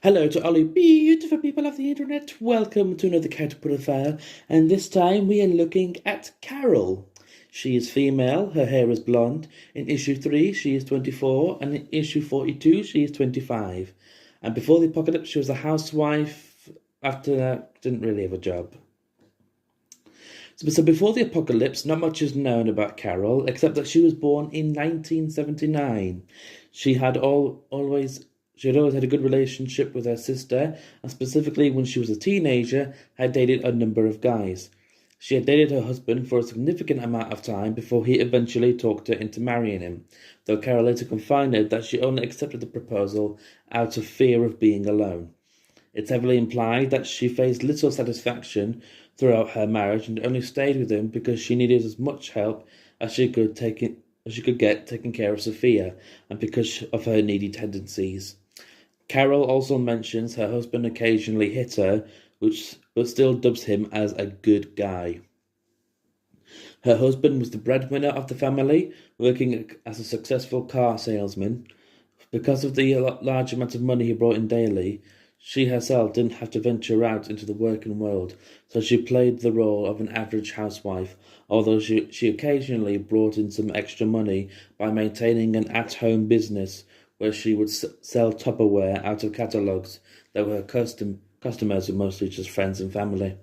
Hello to all you beautiful people of the internet. Welcome to another Caterpillar Affair, and this time we are looking at Carol. She is female, her hair is blonde. In issue 3, she is 24, and in issue 42, she is 25. And before the apocalypse, she was a housewife. After that, didn't really have a job. So before the apocalypse, not much is known about Carol, except that she was born in 1979. She had always had a good relationship with her sister, and specifically when she was a teenager, had dated a number of guys. She had dated her husband for a significant amount of time before he eventually talked her into marrying him, though Carol later confided that she only accepted the proposal out of fear of being alone. It's heavily implied that she faced little satisfaction throughout her marriage and only stayed with him because she needed as much help as she could get taking care of Sophia, and because of her needy tendencies. Carol also mentions her husband occasionally hit her, but still dubs him as a good guy. Her husband was the breadwinner of the family, working as a successful car salesman. Because of the large amount of money he brought in daily, she herself didn't have to venture out into the working world, so she played the role of an average housewife, although she occasionally brought in some extra money by maintaining an at-home business where she would sell Tupperware out of catalogues that were customers were mostly just friends and family.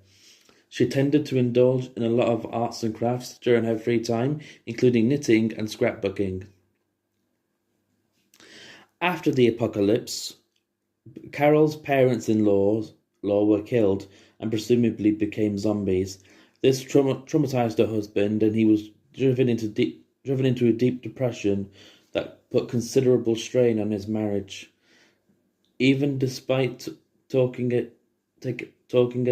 She tended to indulge in a lot of arts and crafts during her free time, including knitting and scrapbooking. After the apocalypse, Carol's parents-in-law were killed and presumably became zombies. This traumatized her husband, and he was driven into a deep depression that put considerable strain on his marriage. Even despite talking a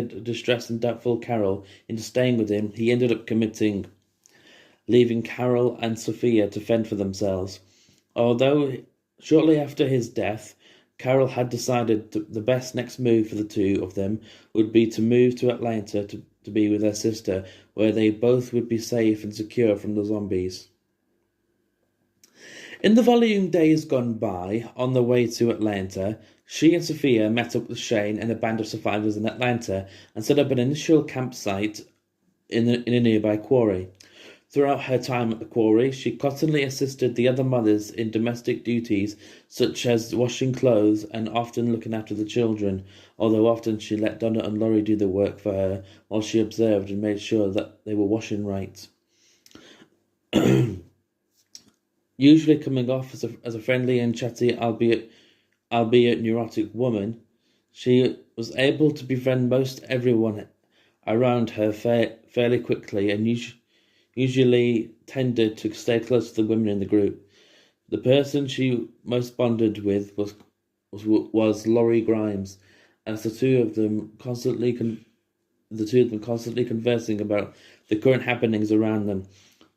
distressed and doubtful Carol into staying with him, he ended up committing, leaving Carol and Sophia to fend for themselves. Although shortly after his death, Carol had decided the best next move for the two of them would be to move to Atlanta to be with her sister, where they both would be safe and secure from the zombies. In the volume Days Gone By, on the way to Atlanta, she and Sophia met up with Shane and a band of survivors in Atlanta and set up an initial campsite in a nearby quarry. Throughout her time at the quarry, she constantly assisted the other mothers in domestic duties such as washing clothes and often looking after the children, although often she let Donna and Laurie do the work for her while she observed and made sure that they were washing right. Usually coming off as a friendly and chatty, albeit neurotic woman, she was able to befriend most everyone around her fairly quickly and usually tended to stay close to the women in the group. The person she most bonded with was Laurie Grimes, as the two of them constantly conversing about the current happenings around them.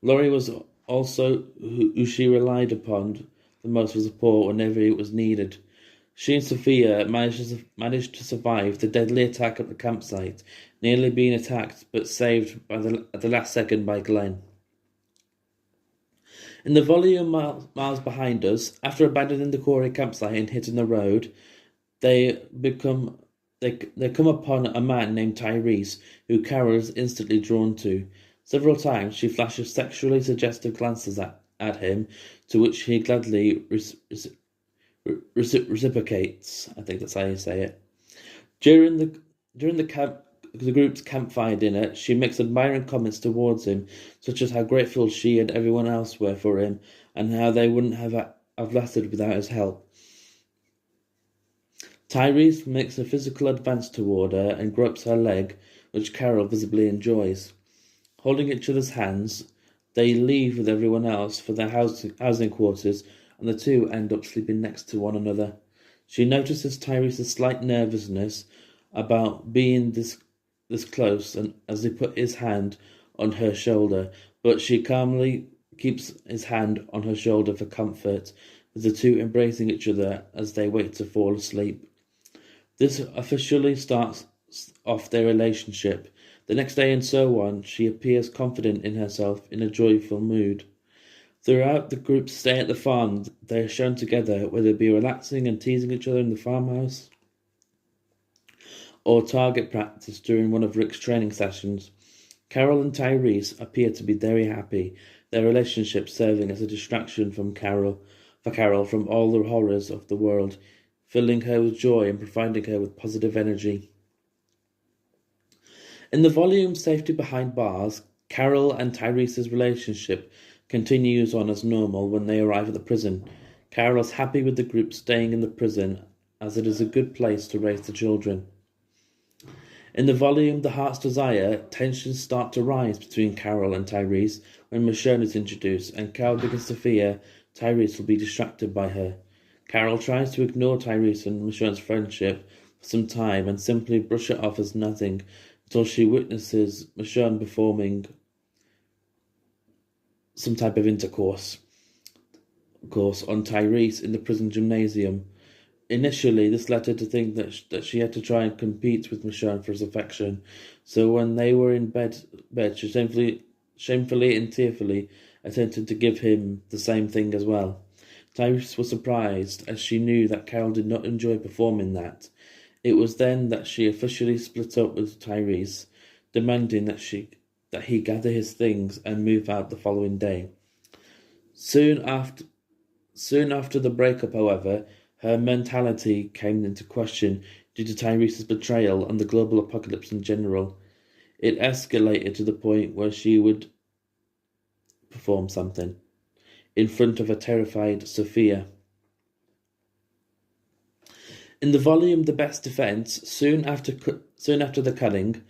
Laurie was also who she relied upon the most for support whenever it was needed. She and Sophia managed to survive the deadly attack at the campsite, nearly being attacked but saved at the last second by Glenn. In the volume Miles Behind Us, after abandoning the quarry campsite and hitting the road, they come upon a man named Tyrese, who Carol is instantly drawn to. Several times she flashes sexually suggestive glances at him, to which he gladly reciprocates. I think that's how you say it. During the group's campfire dinner, she makes admiring comments towards him, such as how grateful she and everyone else were for him, and how they wouldn't have lasted without his help. Tyrese makes a physical advance toward her and gropes her leg, which Carol visibly enjoys. Holding each other's hands, they leave with everyone else for their housing quarters, and the two end up sleeping next to one another. She notices Tyrese's slight nervousness about being this close, and as he put his hand on her shoulder, but she calmly keeps his hand on her shoulder for comfort, with the two embracing each other as they wait to fall asleep. This officially starts off their relationship. The next day and so on, she appears confident in herself, in a joyful mood. Throughout the group's stay at the farm, they are shown together, whether it be relaxing and teasing each other in the farmhouse, or target practice during one of Rick's training sessions. Carol and Tyrese appear to be very happy, their relationship serving as a distraction for Carol from all the horrors of the world, filling her with joy and providing her with positive energy. In the volume Safety Behind Bars, Carol and Tyrese's relationship continues on as normal when they arrive at the prison. Carol is happy with the group staying in the prison, as it is a good place to raise the children. In the volume The Heart's Desire, tensions start to rise between Carol and Tyrese when Michonne is introduced, and Carol begins to fear Tyrese will be distracted by her. Carol tries to ignore Tyrese and Michonne's friendship for some time and simply brush it off as nothing until she witnesses Michonne performing some type of intercourse on Tyrese in the prison gymnasium. Initially, this led her to think that she had to try and compete with Michonne for his affection. So when they were in bed, she shamefully and tearfully attempted to give him the same thing as well. Tyrese was surprised, as she knew that Carol did not enjoy performing that. It was then that she officially split up with Tyrese, demanding that he gather his things and move out the following day. Soon after the breakup, however, her mentality came into question due to Tyrese's betrayal and the global apocalypse in general. It escalated to the point where she would perform something in front of a terrified Sophia. In the volume The Best Defense, soon after the culling,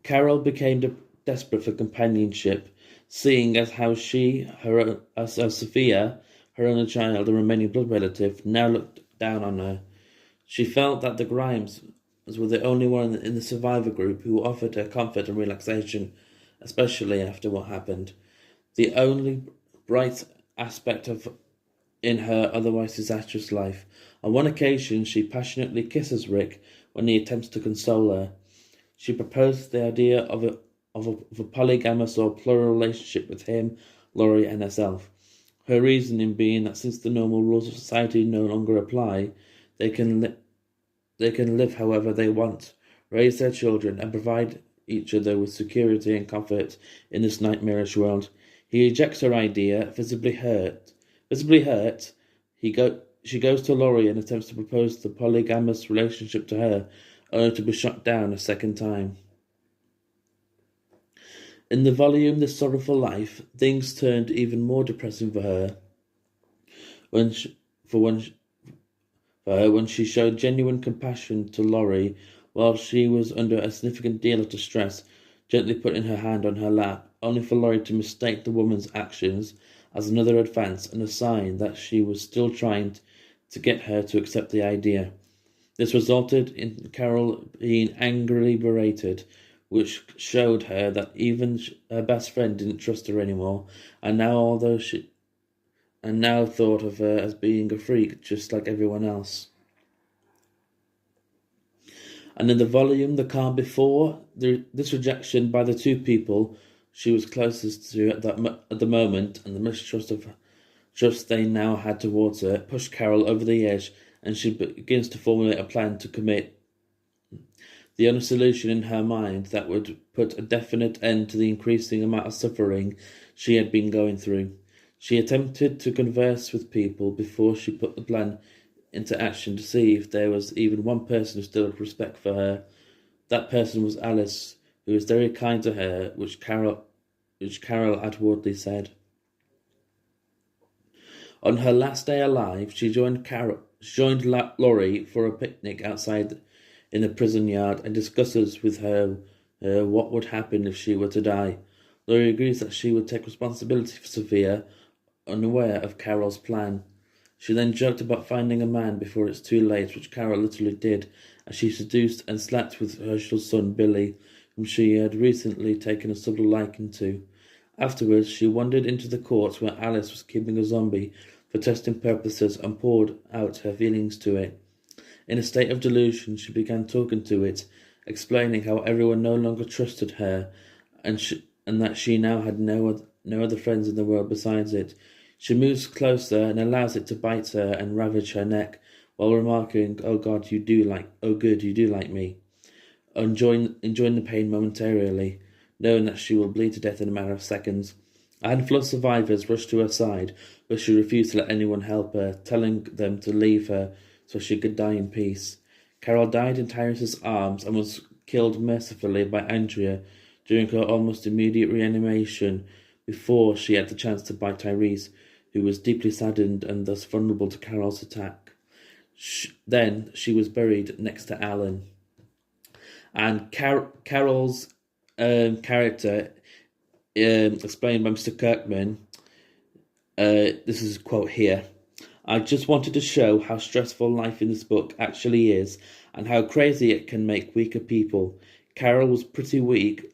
Carol became desperate for companionship, seeing as how Sophia, her only child and remaining blood relative, now looked down on her. She felt that the Grimes were the only one in the survivor group who offered her comfort and relaxation, especially after what happened. The only bright aspect in her otherwise disastrous life. On one occasion, she passionately kisses Rick when he attempts to console her. She proposed the idea of a polygamous or plural relationship with him, Laurie, and herself. Her reasoning being that since the normal rules of society no longer apply, they can live however they want, raise their children, and provide each other with security and comfort in this nightmarish world. He rejects her idea, visibly hurt. She goes to Laurie and attempts to propose the polygamous relationship to her, only to be shot down a second time. In the volume This Sorrowful Life, things turned even more depressing for her when she showed genuine compassion to Laurie while she was under a significant deal of distress, gently putting her hand on her lap, only for Laurie to mistake the woman's actions as another advance and a sign that she was still trying to get her to accept the idea. This resulted in Carol being angrily berated, which showed her that even her best friend didn't trust her anymore, and now thought of her as being a freak just like everyone else. And in the volume The Calm Before, this rejection by the two people she was closest to at the moment, and the mistrust they now had towards her, pushed Carol over the edge, and she begins to formulate a plan to commit. The only solution in her mind that would put a definite end to the increasing amount of suffering she had been going through. She attempted to converse with people before she put the plan into action to see if there was even one person who still had respect for her. That person was Alice, who was very kind to her, which Carol outwardly said. On her last day alive, she joined Laurie for a picnic outside in the prison yard and discusses with her what would happen if she were to die. Laurie agrees that she would take responsibility for Sophia, unaware of Carol's plan. She then joked about finding a man before it's too late, which Carol literally did, as she seduced and slept with Herschel's son Billy, whom she had recently taken a subtle liking to. Afterwards, she wandered into the courts where Alice was keeping a zombie for testing purposes and poured out her feelings to it. In a state of delusion, she began talking to it, explaining how everyone no longer trusted her, and that she now had no other friends in the world besides it. She moves closer and allows it to bite her and ravage her neck, while remarking, "Oh God, you do like me." enjoying the pain momentarily, knowing that she will bleed to death in a matter of seconds. A handful of survivors rushed to her side, but she refused to let anyone help her, telling them to leave her so she could die in peace. Carol died in Tyrus's arms and was killed mercifully by Andrea during her almost immediate reanimation before she had the chance to bite Tyrese, who was deeply saddened and thus vulnerable to Carol's attack. Then she was buried next to Alan. And Carol's character, explained by Mr. Kirkman, this is a quote here. I just wanted to show how stressful life in this book actually is and how crazy it can make weaker people. Carol was pretty weak,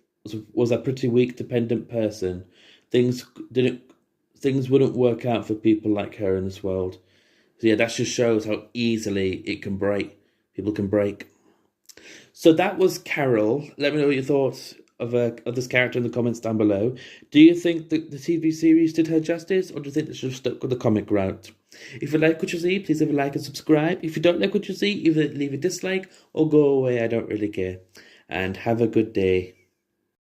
was a pretty weak, dependent person. Things wouldn't work out for people like her in this world. So yeah, that just shows how easily it can break. People can break. So that was Carol. Let me know what you thought of this character in the comments down below. Do you think that the TV series did her justice, or do you think they should have stuck with the comic route? If you like what you see, please leave a like and subscribe. If you don't like what you see, either leave a dislike or go away. I don't really care. And have a good day.